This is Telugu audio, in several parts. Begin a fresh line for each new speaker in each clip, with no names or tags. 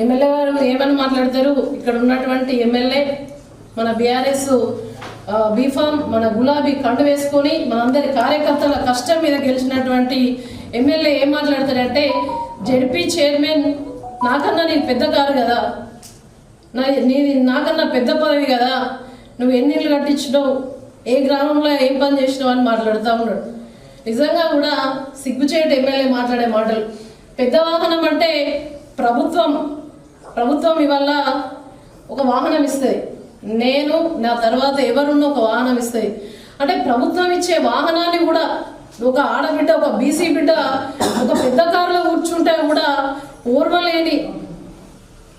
ఎమ్మెల్యే గారు ఏమని మాట్లాడతారు? ఇక్కడ ఉన్నటువంటి ఎమ్మెల్యే మన బీఆర్ఎస్ బీఫామ్ మన గులాబీ కండు వేసుకొని మనందరి కార్యకర్తల కష్టం మీద గెలిచినటువంటి ఎమ్మెల్యే ఏం మాట్లాడతాడంటే, జెడ్పీ చైర్మన్ నాకన్నా నేను పెద్ద కారు కదా, నీది నాకన్నా పెద్ద పదవి కదా, నువ్వు ఎన్ని ఇళ్ళు కట్టించినావు, ఏ గ్రామంలో ఏం పని చేసినావు అని మాట్లాడుతూ ఉన్నాడు. నిజంగా కూడా సిగ్గుచేటు ఎమ్మెల్యే మాట్లాడే మాటలు. పెద్ద వాహనం అంటే ప్రభుత్వం ఇవాళ ఒక వాహనం ఇస్తుంది, నేను నా తర్వాత ఎవరున్న ఒక వాహనం ఇస్తుంది అంటే ప్రభుత్వం ఇచ్చే వాహనాన్ని కూడా ఒక ఆడబిడ్డ, ఒక బీసీ బిడ్డ ఒక పెద్ద కారులో కూర్చుంటే కూడా ఓర్వలేని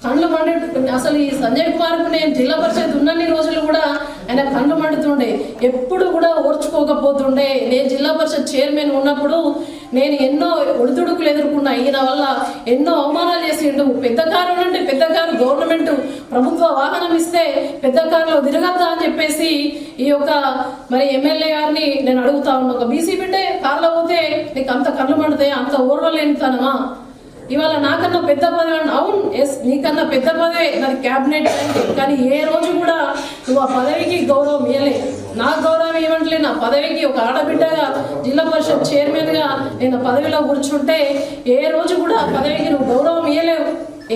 కళ్ళు మండే. అసలు ఈ సంజయ్ కుమార్కు నేను జిల్లా పరిషత్ ఉన్నన్ని రోజులు కూడా ఆయన కళ్ళు మండుతుండే, ఎప్పుడు కూడా ఓర్చుకోకపోతుండే. నేను జిల్లా పరిషత్ చైర్మన్ ఉన్నప్పుడు నేను ఎన్నో ఒడిదుడుకులు ఎదుర్కొన్నా, ఈయన వల్ల ఎన్నో అవమానాలు చేసిండు. పెద్ద కారు అంటే పెద్ద కారు గవర్నమెంట్ ప్రభుత్వ వాహనం ఇస్తే పెద్ద కారులో తిరగద్దా అని చెప్పేసి ఈ యొక్క మరి ఎమ్మెల్యే గారిని నేను అడుగుతా ఉన్నా. ఒక బీసీ బిడ్డే కారులో పోతే నీకు అంత కళ్ళు మండుతాయి, అంత ఓర్వలేనితనమా? ఇవాళ నాకన్నా పెద్ద పదవి అంటే అవును, ఎస్ నీకన్నా పెద్ద పదవి నాది క్యాబినెట్, కానీ ఏ రోజు కూడా నువ్వు ఆ పదవికి గౌరవం ఇవ్వలే. నాకు గౌరవం ఇవ్వట్లే, నా పదవికి ఒక ఆడబిడ్డగా జిల్లా పరిషత్ చైర్మన్గా నేను పదవిలో కూర్చుంటే ఏ రోజు కూడా ఆ పదవికి నువ్వు గౌరవం ఇవ్వలేవు.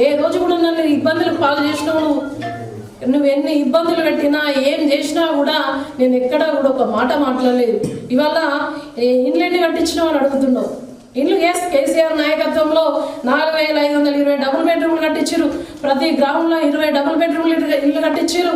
ఏ రోజు కూడా నన్ను ఇబ్బందులు పాలు చేసినావు. నువ్వు ఎన్ని ఇబ్బందులు పెట్టినా ఏం చేసినా కూడా నేను ఎక్కడా కూడా ఒక మాట మాట్లాడలేదు. ఇవాళ ఇండ్లెన్ని కట్టించినావు అని అడుగుతున్నావు. ఇల్లు కేసీఆర్ నాయకత్వంలో 4520 డబుల్ బెడ్రూమ్లు కట్టించారు. ప్రతి గ్రామంలో 20 డబుల్ బెడ్రూమ్లు ఇల్లు కట్టించారు.